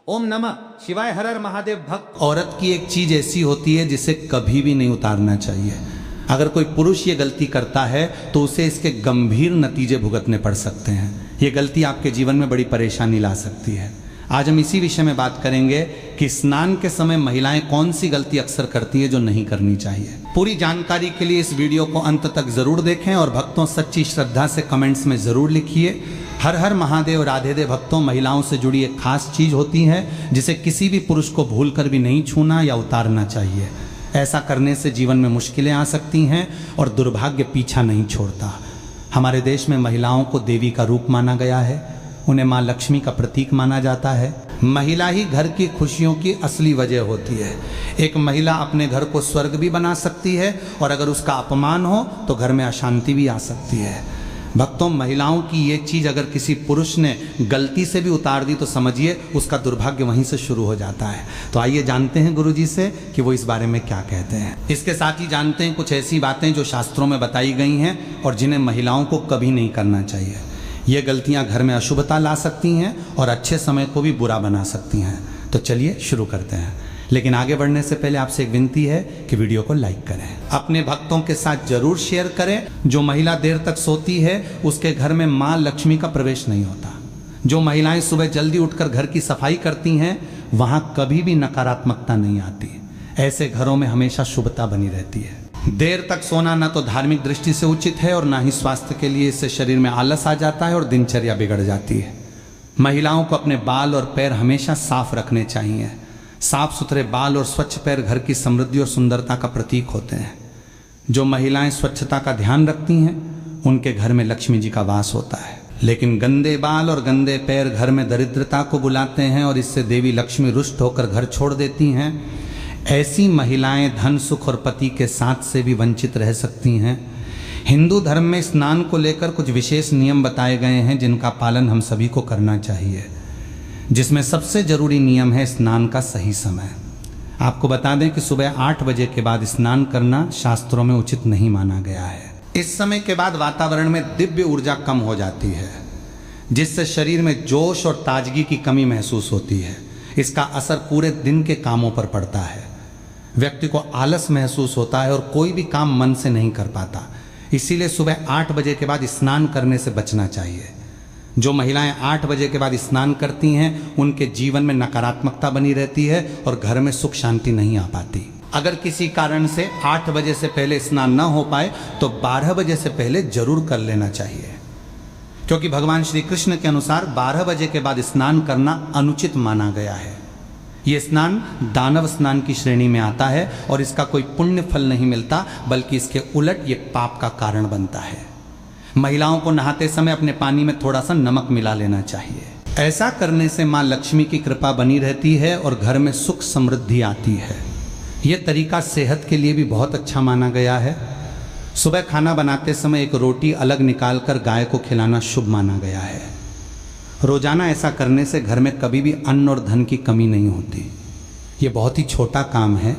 ओम नमः शिवाय। हर हर महादेव भक्त। औरत की एक चीज ऐसी होती है जिसे कभी भी नहीं उतारना चाहिए। अगर कोई पुरुष ये गलती करता है तो उसे इसके गंभीर नतीजे भुगतने पड़ सकते हैं। ये गलती आपके जीवन में बड़ी परेशानी ला सकती है। आज हम इसी विषय में बात करेंगे कि स्नान के समय महिलाएं कौन सी गलती अक्सर करती है जो नहीं करनी चाहिए। पूरी जानकारी के लिए इस वीडियो को अंत तक जरूर देखें और भक्तों सच्ची श्रद्धा से कमेंट्स में जरूर लिखिए। हर हर महादेव राधे दे भक्तों, महिलाओं से जुड़ी एक खास चीज होती है जिसे किसी भी पुरुष को भूलकर भी नहीं छूना या उतारना चाहिए। ऐसा करने से जीवन में मुश्किलें आ सकती हैं और दुर्भाग्य पीछा नहीं छोड़ता। हमारे देश में महिलाओं को देवी का रूप माना गया है, उन्हें माँ लक्ष्मी का प्रतीक माना जाता है। महिला ही घर की खुशियों की असली वजह होती है। एक महिला अपने घर को स्वर्ग भी बना सकती है और अगर उसका अपमान हो तो घर में अशांति भी आ सकती है। भक्तों, महिलाओं की ये चीज अगर किसी पुरुष ने गलती से भी उतार दी तो समझिए उसका दुर्भाग्य वहीं से शुरू हो जाता है। तो आइए जानते हैं गुरुजी से कि वो इस बारे में क्या कहते हैं। इसके साथ ही जानते हैं कुछ ऐसी बातें जो शास्त्रों में बताई गई हैं और जिन्हें महिलाओं को कभी नहीं करना चाहिए। ये गलतियां घर में अशुभता ला सकती हैं और अच्छे समय को भी बुरा बना सकती हैं। तो चलिए शुरू करते हैं, लेकिन आगे बढ़ने से पहले आपसे एक विनती है कि वीडियो को लाइक करें, अपने भक्तों के साथ जरूर शेयर करें। जो महिला देर तक सोती है उसके घर में माँ लक्ष्मी का प्रवेश नहीं होता। जो महिलाएं सुबह जल्दी उठकर घर की सफाई करती हैं वहां कभी भी नकारात्मकता नहीं आती। ऐसे घरों में हमेशा शुभता बनी रहती है। देर तक सोना ना तो धार्मिक दृष्टि से उचित है और ना ही स्वास्थ्य के लिए। इससे शरीर में आलस आ जाता है और दिनचर्या बिगड़ जाती है। महिलाओं को अपने बाल और पैर हमेशा साफ रखने चाहिए। साफ सुथरे बाल और स्वच्छ पैर घर की समृद्धि और सुंदरता का प्रतीक होते हैं। जो महिलाएं स्वच्छता का ध्यान रखती हैं उनके घर में लक्ष्मी जी का वास होता है। लेकिन गंदे बाल और गंदे पैर घर में दरिद्रता को बुलाते हैं और इससे देवी लक्ष्मी रुष्ट होकर घर छोड़ देती हैं। ऐसी महिलाएं धन सुख और पति के साथ से भी वंचित रह सकती हैं। हिंदू धर्म में स्नान को लेकर कुछ विशेष नियम बताए गए हैं जिनका पालन हम सभी को करना चाहिए, जिसमें सबसे जरूरी नियम है स्नान का सही समय। आपको बता दें कि सुबह 8 बजे के बाद स्नान करना शास्त्रों में उचित नहीं माना गया है। इस समय के बाद वातावरण में दिव्य ऊर्जा कम हो जाती है, जिससे शरीर में जोश और ताजगी की कमी महसूस होती है। इसका असर पूरे दिन के कामों पर पड़ता है। व्यक्ति को आलस महसूस होता है और कोई भी काम मन से नहीं कर पाता। इसीलिए सुबह 8 बजे के बाद स्नान करने से बचना चाहिए। जो महिलाएं 8 बजे के बाद स्नान करती हैं उनके जीवन में नकारात्मकता बनी रहती है और घर में सुख शांति नहीं आ पाती। अगर किसी कारण से 8 बजे से पहले स्नान ना हो पाए तो 12 बजे से पहले जरूर कर लेना चाहिए, क्योंकि भगवान श्री कृष्ण के अनुसार 12 बजे के बाद स्नान करना अनुचित माना गया है। ये स्नान दानव स्नान की श्रेणी में आता है और इसका कोई पुण्य फल नहीं मिलता, बल्कि इसके उलट ये पाप का कारण बनता है। महिलाओं को नहाते समय अपने पानी में थोड़ा सा नमक मिला लेना चाहिए। ऐसा करने से माँ लक्ष्मी की कृपा बनी रहती है और घर में सुख समृद्धि आती है। यह तरीका सेहत के लिए भी बहुत अच्छा माना गया है। सुबह खाना बनाते समय एक रोटी अलग निकालकर गाय को खिलाना शुभ माना गया है। रोजाना ऐसा करने से घर में कभी भी अन्न और धन की कमी नहीं होती। ये बहुत ही छोटा काम है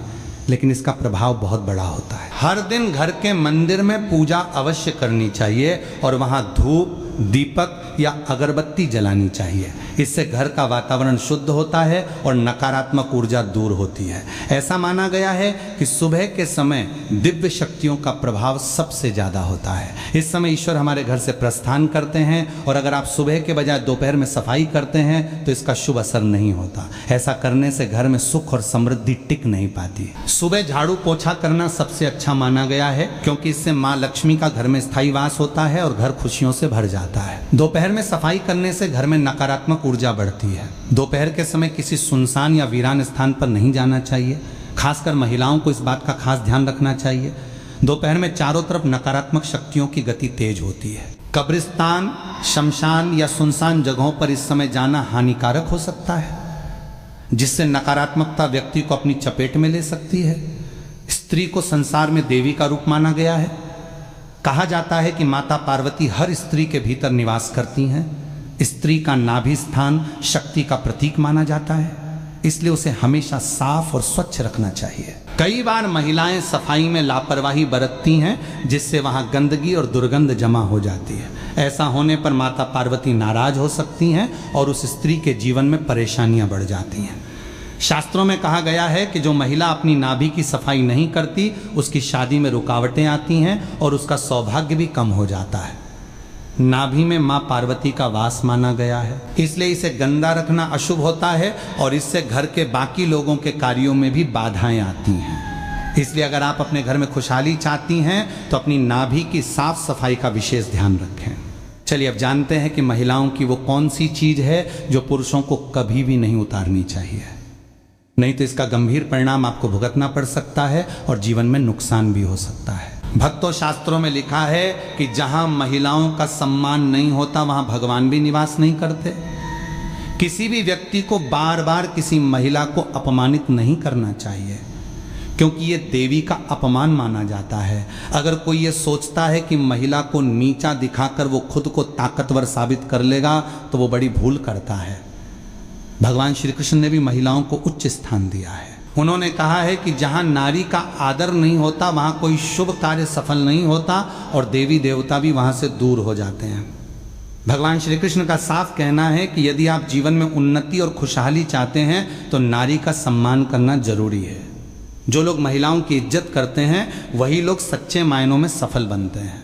लेकिन इसका प्रभाव बहुत बड़ा होता है। हर दिन घर के मंदिर में पूजा अवश्य करनी चाहिए और वहां धूप, दीपक या अगरबत्ती जलानी चाहिए। इससे घर का वातावरण शुद्ध होता है और नकारात्मक ऊर्जा दूर होती है। ऐसा माना गया है कि सुबह के समय दिव्य शक्तियों का प्रभाव सबसे ज्यादा होता है। इस समय ईश्वर हमारे घर से प्रस्थान करते हैं और अगर आप सुबह के बजाय दोपहर में सफाई करते हैं तो इसका शुभ असर नहीं होता। ऐसा करने से घर में सुख और समृद्धि टिक नहीं पाती। सुबह झाड़ू पोछा करना सबसे अच्छा माना गया है, क्योंकि इससे माँ लक्ष्मी का घर में स्थायी वास होता है और घर खुशियों से भर जाता है। दोपहर में सफाई करने से घर में नकारात्मक ऊर्जा बढ़ती है। दोपहर के समय किसी सुनसान या वीरान स्थान पर नहीं जाना चाहिए। खासकर महिलाओं को इस बात का खास ध्यान रखना चाहिए। दोपहर में चारों तरफ नकारात्मक शक्तियों की गति तेज होती है। कब्रिस्तान, शमशान या सुनसान जगहों पर इस समय जाना हानिकारक हो सकता है, जिससे नकारात्मकता व्यक्ति को अपनी चपेट में ले सकती है। स्त्री को संसार में देवी का रूप माना गया है। कहा जाता है कि माता पार्वती हर स्त्री के भीतर निवास करती हैं। स्त्री का नाभि स्थान शक्ति का प्रतीक माना जाता है। इसलिए उसे हमेशा साफ और स्वच्छ रखना चाहिए। कई बार महिलाएं सफाई में लापरवाही बरतती हैं, जिससे वहां गंदगी और दुर्गंध जमा हो जाती है। ऐसा होने पर माता पार्वती नाराज हो सकती हैं और उस स्त्री के जीवन में परेशानियां बढ़ जाती हैं। शास्त्रों में कहा गया है कि जो महिला अपनी नाभि की सफाई नहीं करती, उसकी शादी में रुकावटें आती हैं और उसका सौभाग्य भी कम हो जाता है। नाभि में मां पार्वती का वास माना गया है, इसलिए इसे गंदा रखना अशुभ होता है और इससे घर के बाकी लोगों के कार्यों में भी बाधाएं आती हैं। इसलिए अगर आप अपने घर में खुशहाली चाहती हैं तो अपनी नाभि की साफ सफाई का विशेष ध्यान रखें। चलिए अब जानते हैं कि महिलाओं की वो कौन सी चीज है जो पुरुषों को कभी भी नहीं उतारनी चाहिए, नहीं तो इसका गंभीर परिणाम आपको भुगतना पड़ सकता है और जीवन में नुकसान भी हो सकता है। भक्तों, शास्त्रों में लिखा है कि जहां महिलाओं का सम्मान नहीं होता वहां भगवान भी निवास नहीं करते। किसी भी व्यक्ति को बार बार किसी महिला को अपमानित नहीं करना चाहिए, क्योंकि ये देवी का अपमान माना जाता है। अगर कोई ये सोचता है कि महिला को नीचा दिखाकर वो खुद को ताकतवर साबित कर लेगा तो वो बड़ी भूल करता है। भगवान श्री कृष्ण ने भी महिलाओं को उच्च स्थान दिया है। उन्होंने कहा है कि जहां नारी का आदर नहीं होता वहां कोई शुभ कार्य सफल नहीं होता और देवी देवता भी वहां से दूर हो जाते हैं। भगवान श्री कृष्ण का साफ कहना है कि यदि आप जीवन में उन्नति और खुशहाली चाहते हैं तो नारी का सम्मान करना जरूरी है। जो लोग महिलाओं की इज्जत करते हैं वही लोग सच्चे मायनों में सफल बनते हैं,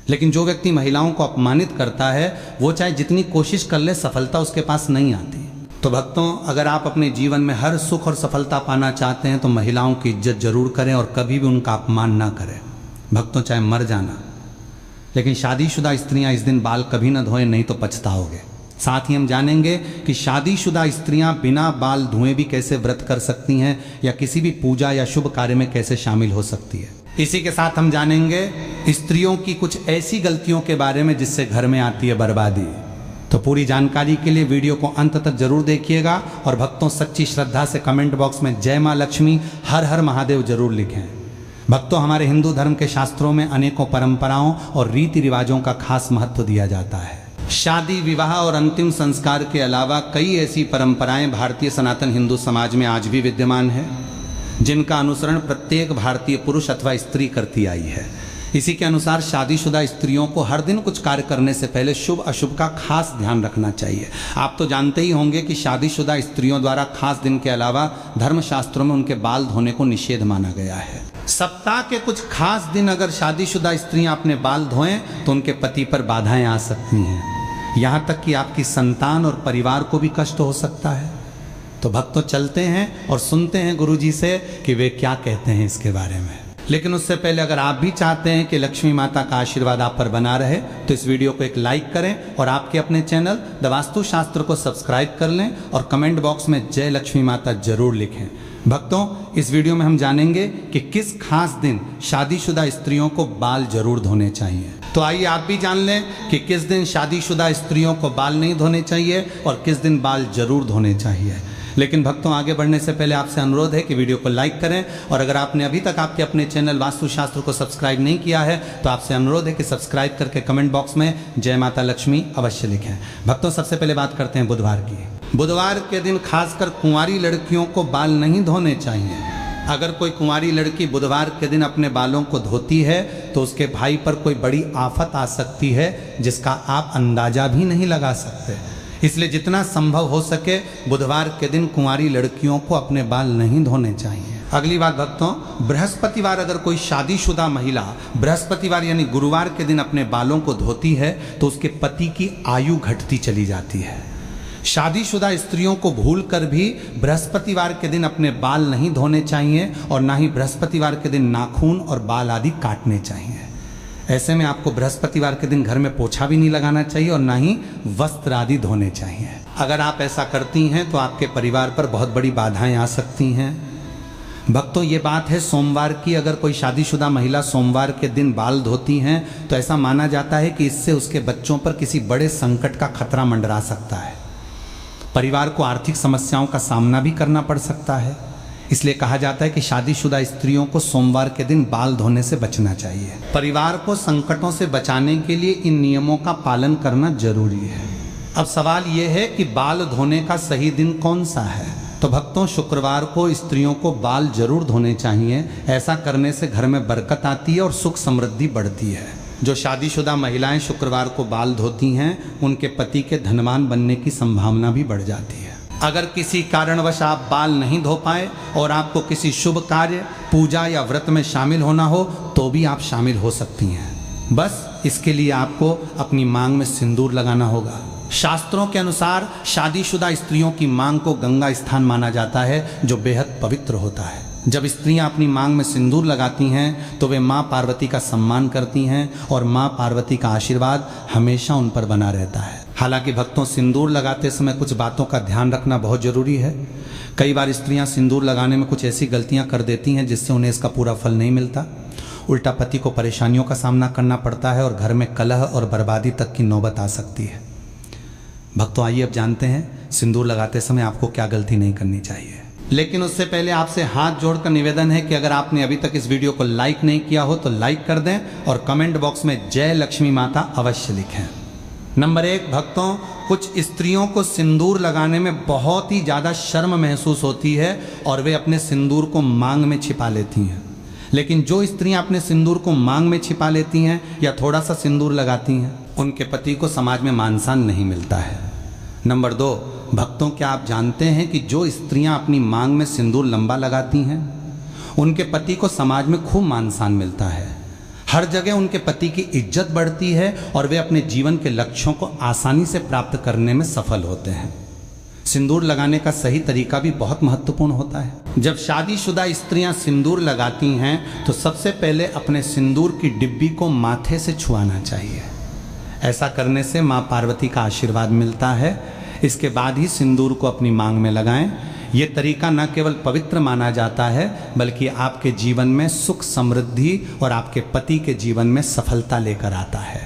लेकिन जो व्यक्ति महिलाओं को अपमानित करता है वो चाहे जितनी कोशिश कर ले, सफलता उसके पास नहीं आती। तो भक्तों, अगर आप अपने जीवन में हर सुख और सफलता पाना चाहते हैं तो महिलाओं की इज्जत जरूर करें और कभी भी उनका अपमान ना करें। भक्तों, चाहे मर जाना, लेकिन शादीशुदा स्त्रियां इस दिन बाल कभी ना धोएं, नहीं तो पछताओगे। साथ ही हम जानेंगे कि शादीशुदा स्त्रियां बिना बाल धोए भी कैसे व्रत कर सकती हैं या किसी भी पूजा या शुभ कार्य में कैसे शामिल हो सकती है। इसी के साथ हम जानेंगे स्त्रियों की कुछ ऐसी गलतियों के बारे में जिससे घर में आती है बर्बादी। तो पूरी जानकारी के लिए वीडियो को अंत तक जरूर देखिएगा और भक्तों, सच्ची श्रद्धा से कमेंट बॉक्स में जय मां लक्ष्मी, हर हर महादेव जरूर लिखें। भक्तों, हमारे हिंदू धर्म के शास्त्रों में अनेकों परंपराओं और रीति रिवाजों का खास महत्व दिया जाता है। शादी, विवाह और अंतिम संस्कार के अलावा कई ऐसी परंपराएं भारतीय सनातन हिंदू समाज में आज भी विद्यमान है, जिनका अनुसरण प्रत्येक भारतीय पुरुष अथवा स्त्री करती आई है। इसी के अनुसार शादीशुदा स्त्रियों को हर दिन कुछ कार्य करने से पहले शुभ अशुभ का खास ध्यान रखना चाहिए। आप तो जानते ही होंगे कि शादीशुदा स्त्रियों द्वारा खास दिन के अलावा धर्मशास्त्रों में उनके बाल धोने को निषेध माना गया है। सप्ताह के कुछ खास दिन अगर शादीशुदा स्त्रियां अपने बाल धोएं तो उनके पति पर बाधाएं आ सकती हैं, यहाँ तक कि आपकी संतान और परिवार को भी कष्ट हो सकता है। तो भक्तों, चलते हैं और सुनते हैं गुरुजी से कि वे क्या कहते हैं इसके बारे में। लेकिन उससे पहले अगर आप भी चाहते हैं कि लक्ष्मी माता का आशीर्वाद आप पर बना रहे तो इस वीडियो को एक लाइक करें और आपके अपने चैनल द वास्तु शास्त्र को सब्सक्राइब कर लें और कमेंट बॉक्स में जय लक्ष्मी माता जरूर लिखें। भक्तों, इस वीडियो में हम जानेंगे कि किस खास दिन शादीशुदा स्त्रियों को बाल जरूर धोने चाहिए। तो आइए आप भी जान लें कि किस दिन शादीशुदा स्त्रियों को बाल नहीं धोने चाहिए और किस दिन बाल जरूर धोने चाहिए। लेकिन भक्तों, आगे बढ़ने से पहले आपसे अनुरोध है कि वीडियो को लाइक करें और अगर आपने अभी तक आपके अपने चैनल वास्तुशास्त्र को सब्सक्राइब नहीं किया है तो आपसे अनुरोध है कि सब्सक्राइब करके कमेंट बॉक्स में जय माता लक्ष्मी अवश्य लिखें। भक्तों, सबसे पहले बात करते हैं बुधवार की। बुधवार के दिन खासकर कुंवारी लड़कियों को बाल नहीं धोने चाहिए। अगर कोई कुंवारी लड़की बुधवार के दिन अपने बालों को धोती है तो उसके भाई पर कोई बड़ी आफत आ सकती है जिसका आप अंदाजा भी नहीं लगा सकते। इसलिए जितना संभव हो सके बुधवार के दिन कुंवारी लड़कियों को अपने बाल नहीं धोने चाहिए। अगली बात भक्तों, बृहस्पतिवार अगर कोई शादीशुदा महिला बृहस्पतिवार यानी गुरुवार के दिन अपने बालों को धोती है तो उसके पति की आयु घटती चली जाती है। शादीशुदा स्त्रियों को भूलकर भी बृहस्पतिवार के दिन अपने बाल नहीं धोने चाहिए और ना ही बृहस्पतिवार के दिन नाखून और बाल आदि काटने चाहिए। ऐसे में आपको बृहस्पतिवार के दिन घर में पोछा भी नहीं लगाना चाहिए और ना ही वस्त्र आदि धोने चाहिए। अगर आप ऐसा करती हैं तो आपके परिवार पर बहुत बड़ी बाधाएं आ सकती हैं। भक्तों, ये बात है सोमवार की। अगर कोई शादीशुदा महिला सोमवार के दिन बाल धोती हैं तो ऐसा माना जाता है कि इससे उसके बच्चों पर किसी बड़े संकट का खतरा मंडरा सकता है। परिवार को आर्थिक समस्याओं का सामना भी करना पड़ सकता है। इसलिए कहा जाता है कि शादीशुदा स्त्रियों को सोमवार के दिन बाल धोने से बचना चाहिए। परिवार को संकटों से बचाने के लिए इन नियमों का पालन करना जरूरी है। अब सवाल यह है कि बाल धोने का सही दिन कौन सा है। तो भक्तों, शुक्रवार को स्त्रियों को बाल जरूर धोने चाहिए। ऐसा करने से घर में बरकत आती है और सुख समृद्धि बढ़ती है। जो शादीशुदा महिलाएं शुक्रवार को बाल धोती हैं, उनके पति के धनवान बनने की संभावना भी बढ़ जाती है। अगर किसी कारणवश आप बाल नहीं धो पाए और आपको किसी शुभ कार्य, पूजा या व्रत में शामिल होना हो, तो भी आप शामिल हो सकती हैं। बस इसके लिए आपको अपनी मांग में सिंदूर लगाना होगा। शास्त्रों के अनुसार शादीशुदा स्त्रियों की मांग को गंगा स्थान माना जाता है, जो बेहद पवित्र होता है। जब स्त्रियां अपनी मांग में सिंदूर लगाती हैं तो वे मां पार्वती का सम्मान करती हैं और मां पार्वती का आशीर्वाद हमेशा उन पर बना रहता है। हालांकि भक्तों, सिंदूर लगाते समय कुछ बातों का ध्यान रखना बहुत जरूरी है। कई बार स्त्रियां सिंदूर लगाने में कुछ ऐसी गलतियां कर देती हैं जिससे उन्हें इसका पूरा फल नहीं मिलता। उल्टा पति को परेशानियों का सामना करना पड़ता है और घर में कलह और बर्बादी तक की नौबत आ सकती है। भक्तों, आइए अब जानते हैं सिंदूर लगाते समय आपको क्या गलती नहीं करनी चाहिए। लेकिन उससे पहले आपसे हाथ जोड़कर निवेदन है कि अगर आपने अभी तक इस वीडियो को लाइक नहीं किया हो तो लाइक कर दें और कमेंट बॉक्स में जय लक्ष्मी माता अवश्य लिखें। नंबर 1, भक्तों, कुछ स्त्रियों को सिंदूर लगाने में बहुत ही ज़्यादा शर्म महसूस होती है और वे अपने सिंदूर को मांग में छिपा लेती हैं। लेकिन जो स्त्रियां अपने सिंदूर को मांग में छिपा लेती हैं या थोड़ा सा सिंदूर लगाती हैं, उनके पति को समाज में मान सम्मान नहीं मिलता है। नंबर 2, भक्तों, क्या आप जानते हैं कि जो स्त्रियां अपनी मांग में सिंदूर लंबा लगाती हैं, उनके पति को समाज में खूब मान सम्मान मिलता है। हर जगह उनके पति की इज्जत बढ़ती है और वे अपने जीवन के लक्ष्यों को आसानी से प्राप्त करने में सफल होते हैं। सिंदूर लगाने का सही तरीका भी बहुत महत्वपूर्ण होता है। जब शादीशुदा स्त्रियां सिंदूर लगाती हैं तो सबसे पहले अपने सिंदूर की डिब्बी को माथे से छुआना चाहिए। ऐसा करने से मां पार्वती का आशीर्वाद मिलता है। इसके बाद ही सिंदूर को अपनी मांग में लगाएं। ये तरीका न केवल पवित्र माना जाता है बल्कि आपके जीवन में सुख समृद्धि और आपके पति के जीवन में सफलता लेकर आता है।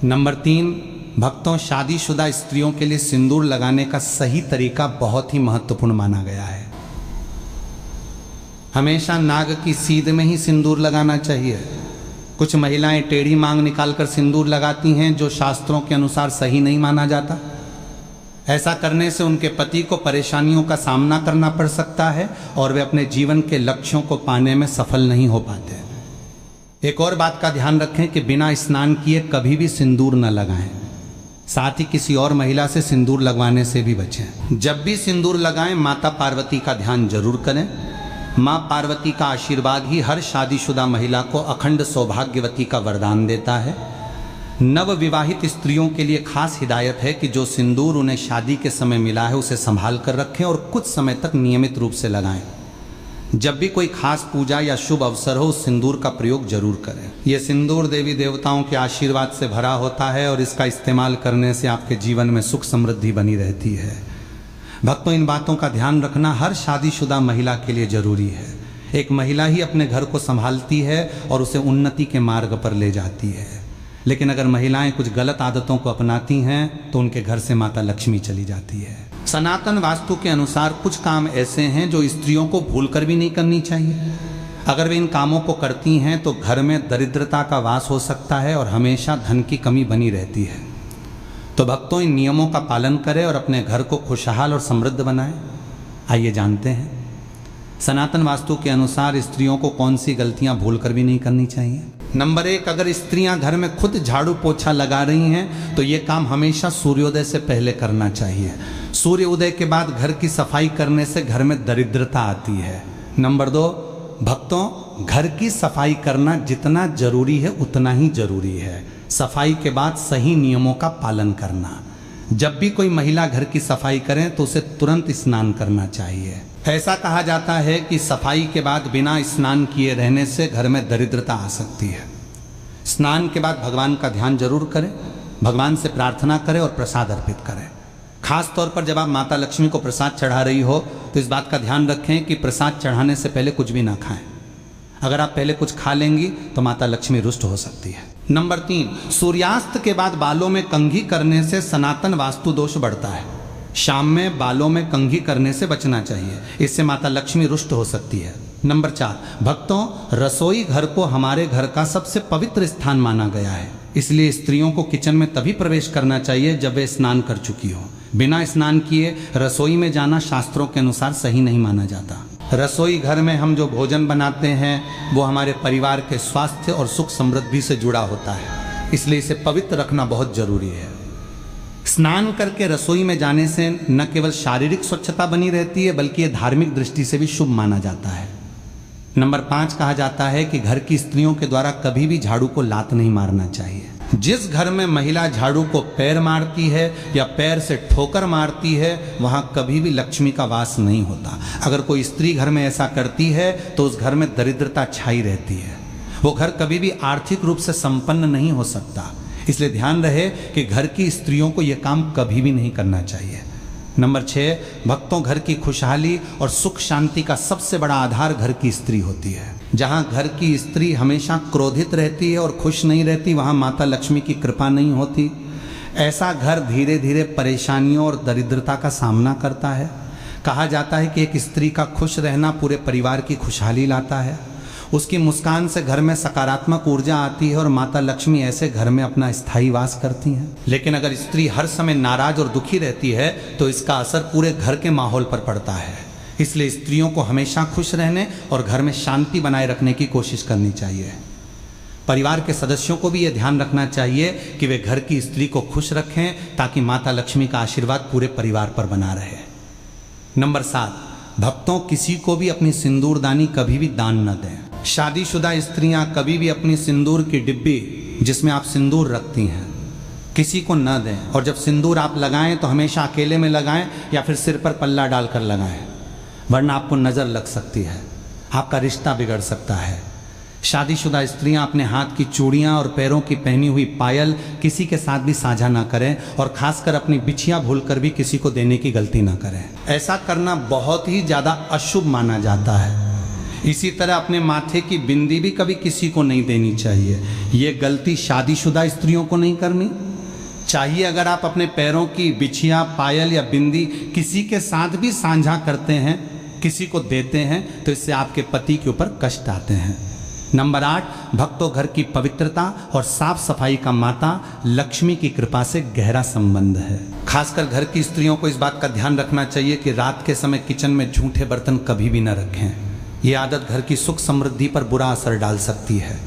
नंबर 3, भक्तों, शादीशुदा स्त्रियों के लिए सिंदूर लगाने का सही तरीका बहुत ही महत्वपूर्ण माना गया है। हमेशा नाग की सीध में ही सिंदूर लगाना चाहिए। कुछ महिलाएं टेढ़ी मांग निकालकर सिंदूर लगाती हैं, जो शास्त्रों के अनुसार सही नहीं माना जाता। ऐसा करने से उनके पति को परेशानियों का सामना करना पड़ सकता है और वे अपने जीवन के लक्ष्यों को पाने में सफल नहीं हो पाते। एक और बात का ध्यान रखें कि बिना स्नान किए कभी भी सिंदूर न लगाएं। साथ ही किसी और महिला से सिंदूर लगवाने से भी बचें। जब भी सिंदूर लगाएं, माता पार्वती का ध्यान जरूर करें। मां पार्वती का आशीर्वाद ही हर शादीशुदा महिला को अखंड सौभाग्यवती का वरदान देता है। नव विवाहित स्त्रियों के लिए खास हिदायत है कि जो सिंदूर उन्हें शादी के समय मिला है उसे संभाल कर रखें और कुछ समय तक नियमित रूप से लगाएं। जब भी कोई खास पूजा या शुभ अवसर हो, उस सिंदूर का प्रयोग जरूर करें। यह सिंदूर देवी देवताओं के आशीर्वाद से भरा होता है और इसका इस्तेमाल करने से आपके जीवन में सुख समृद्धि बनी रहती है। भक्तों, इन बातों का ध्यान रखना हर शादीशुदा महिला के लिए जरूरी है। एक महिला ही अपने घर को संभालती है और उसे उन्नति के मार्ग पर ले जाती है। लेकिन अगर महिलाएं कुछ गलत आदतों को अपनाती हैं तो उनके घर से माता लक्ष्मी चली जाती है। सनातन वास्तु के अनुसार कुछ काम ऐसे हैं जो स्त्रियों को भूलकर भी नहीं करनी चाहिए। अगर वे इन कामों को करती हैं तो घर में दरिद्रता का वास हो सकता है और हमेशा धन की कमी बनी रहती है। तो भक्तों, इन नियमों का पालन करें और अपने घर को खुशहाल और समृद्ध बनाएं। आइए जानते हैं सनातन वास्तु के अनुसार स्त्रियों को कौन सी गलतियां भूलकर भी नहीं करनी चाहिए। नंबर 1, अगर स्त्रियां घर में खुद झाड़ू पोछा लगा रही हैं तो ये काम हमेशा सूर्योदय से पहले करना चाहिए। सूर्य उदय के बाद घर की सफाई करने से घर में दरिद्रता आती है। नंबर 2, भक्तों, घर की सफाई करना जितना जरूरी है उतना ही जरूरी है। सफाई के बाद सही नियमों का पालन करना। जब भी कोई महिला घर की सफाई करें तो उसे तुरंत स्नान करना चाहिए। ऐसा कहा जाता है कि सफाई के बाद बिना स्नान किए रहने से घर में दरिद्रता आ सकती है। स्नान के बाद भगवान का ध्यान जरूर करें, भगवान से प्रार्थना करें और प्रसाद अर्पित करें। खास तौर पर जब आप माता लक्ष्मी को प्रसाद चढ़ा रही हो तो इस बात का ध्यान रखें कि प्रसाद चढ़ाने से पहले कुछ भी ना खाएं। अगर आप पहले कुछ खा लेंगी तो माता लक्ष्मी रुष्ट हो सकती है। नंबर 3, सूर्यास्त के बाद बालों में कंघी करने से सनातन वास्तु दोष बढ़ता है। शाम में बालों में कंघी करने से बचना चाहिए, इससे माता लक्ष्मी रुष्ट हो सकती है। नंबर 4, भक्तों, रसोई घर को हमारे घर का सबसे पवित्र स्थान माना गया है। इसलिए स्त्रियों को किचन में तभी प्रवेश करना चाहिए जब वे स्नान कर चुकी हो। बिना स्नान किए रसोई में जाना शास्त्रों के अनुसार सही नहीं माना जाता। रसोई घर में हम जो भोजन बनाते हैं वो हमारे परिवार के स्वास्थ्य और सुख समृद्धि से जुड़ा होता है, इसलिए इसे पवित्र रखना बहुत जरूरी है। स्नान करके रसोई में जाने से न केवल शारीरिक स्वच्छता बनी रहती है बल्कि ये धार्मिक दृष्टि से भी शुभ माना जाता है। नंबर 5 कहा जाता है कि घर की स्त्रियों के द्वारा कभी भी झाड़ू को लात नहीं मारना चाहिए। जिस घर में महिला झाड़ू को पैर मारती है या पैर से ठोकर मारती है वहां कभी भी लक्ष्मी का वास नहीं होता। अगर कोई स्त्री घर में ऐसा करती है तो उस घर में दरिद्रता छाई रहती है, वो घर कभी भी आर्थिक रूप से संपन्न नहीं हो सकता। इसलिए ध्यान रहे कि घर की स्त्रियों को यह काम कभी भी नहीं करना चाहिए। नंबर 6, भक्तों, घर की खुशहाली और सुख शांति का सबसे बड़ा आधार घर की स्त्री होती है। जहां घर की स्त्री हमेशा क्रोधित रहती है और खुश नहीं रहती, वहां माता लक्ष्मी की कृपा नहीं होती। ऐसा घर धीरे धीरे परेशानियों और दरिद्रता का सामना करता है। कहा जाता है कि एक स्त्री का खुश रहना पूरे परिवार की खुशहाली लाता है। उसकी मुस्कान से घर में सकारात्मक ऊर्जा आती है और माता लक्ष्मी ऐसे घर में अपना स्थायी वास करती हैं। लेकिन अगर स्त्री हर समय नाराज और दुखी रहती है तो इसका असर पूरे घर के माहौल पर पड़ता है। इसलिए स्त्रियों को हमेशा खुश रहने और घर में शांति बनाए रखने की कोशिश करनी चाहिए। परिवार के सदस्यों को भी यह ध्यान रखना चाहिए कि वे घर की स्त्री को खुश रखें ताकि माता लक्ष्मी का आशीर्वाद पूरे परिवार पर बना रहे। नंबर 7, भक्तों, किसी को भी अपनी सिंदूरदानी कभी भी दान न दें। शादीशुदा स्त्रियां कभी भी अपनी सिंदूर की डिब्बी जिसमें आप सिंदूर रखती हैं किसी को न दें, और जब सिंदूर आप लगाएं तो हमेशा अकेले में लगाएं या फिर सिर पर पल्ला डालकर लगाएं, वरना आपको नज़र लग सकती है, आपका रिश्ता बिगड़ सकता है। शादीशुदा स्त्रियां अपने हाथ की चूड़ियां और पैरों की पहनी हुई पायल किसी के साथ भी साझा ना करें और खासकर अपनी बिछिया भूलकर भी किसी को देने की गलती ना करें। ऐसा करना बहुत ही ज़्यादा अशुभ माना जाता है। इसी तरह अपने माथे की बिंदी भी कभी किसी को नहीं देनी चाहिए। ये गलती शादीशुदा स्त्रियों को नहीं करनी चाहिए। अगर आप अपने पैरों की बिछिया, पायल या बिंदी किसी के साथ भी साझा करते हैं, किसी को देते हैं, तो इससे आपके पति के ऊपर कष्ट आते हैं। नंबर 8, भक्तों, घर की पवित्रता और साफ सफाई का माता लक्ष्मी की कृपा से गहरा संबंध है। खासकर घर की स्त्रियों को इस बात का ध्यान रखना चाहिए कि रात के समय किचन में झूठे बर्तन कभी भी न रखें। ये आदत घर की सुख समृद्धि पर बुरा असर डाल सकती है।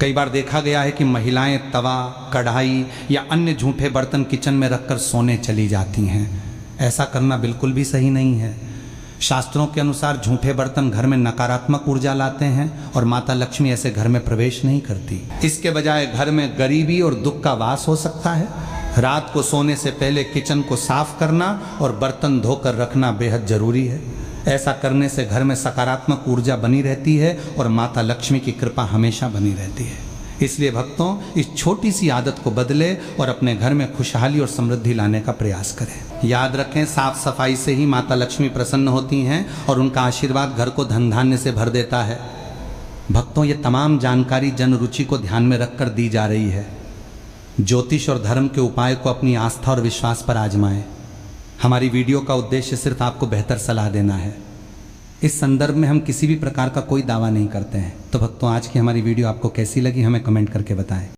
कई बार देखा गया है कि महिलाएं तवा, कढ़ाई या अन्य झूठे बर्तन किचन में रखकर सोने चली जाती हैं। ऐसा करना बिल्कुल भी सही नहीं है। शास्त्रों के अनुसार झूठे बर्तन घर में नकारात्मक ऊर्जा लाते हैं और माता लक्ष्मी ऐसे घर में प्रवेश नहीं करती। इसके बजाय घर में गरीबी और दुख का वास हो सकता है। रात को सोने से पहले किचन को साफ करना और बर्तन धोकर रखना बेहद जरूरी है। ऐसा करने से घर में सकारात्मक ऊर्जा बनी रहती है और माता लक्ष्मी की कृपा हमेशा बनी रहती है। इसलिए भक्तों, इस छोटी सी आदत को बदले और अपने घर में खुशहाली और समृद्धि लाने का प्रयास करें। याद रखें, साफ सफाई से ही माता लक्ष्मी प्रसन्न होती हैं और उनका आशीर्वाद घर को धन धान्य से भर देता है। भक्तों, ये तमाम जानकारी जन रुचि को ध्यान में रखकर दी जा रही है। ज्योतिष और धर्म के उपाय को अपनी आस्था और विश्वास पर आजमाएं। हमारी वीडियो का उद्देश्य सिर्फ आपको बेहतर सलाह देना है। इस संदर्भ में हम किसी भी प्रकार का कोई दावा नहीं करते हैं। तो भक्तों, आज की हमारी वीडियो आपको कैसी लगी हमें कमेंट करके बताएं।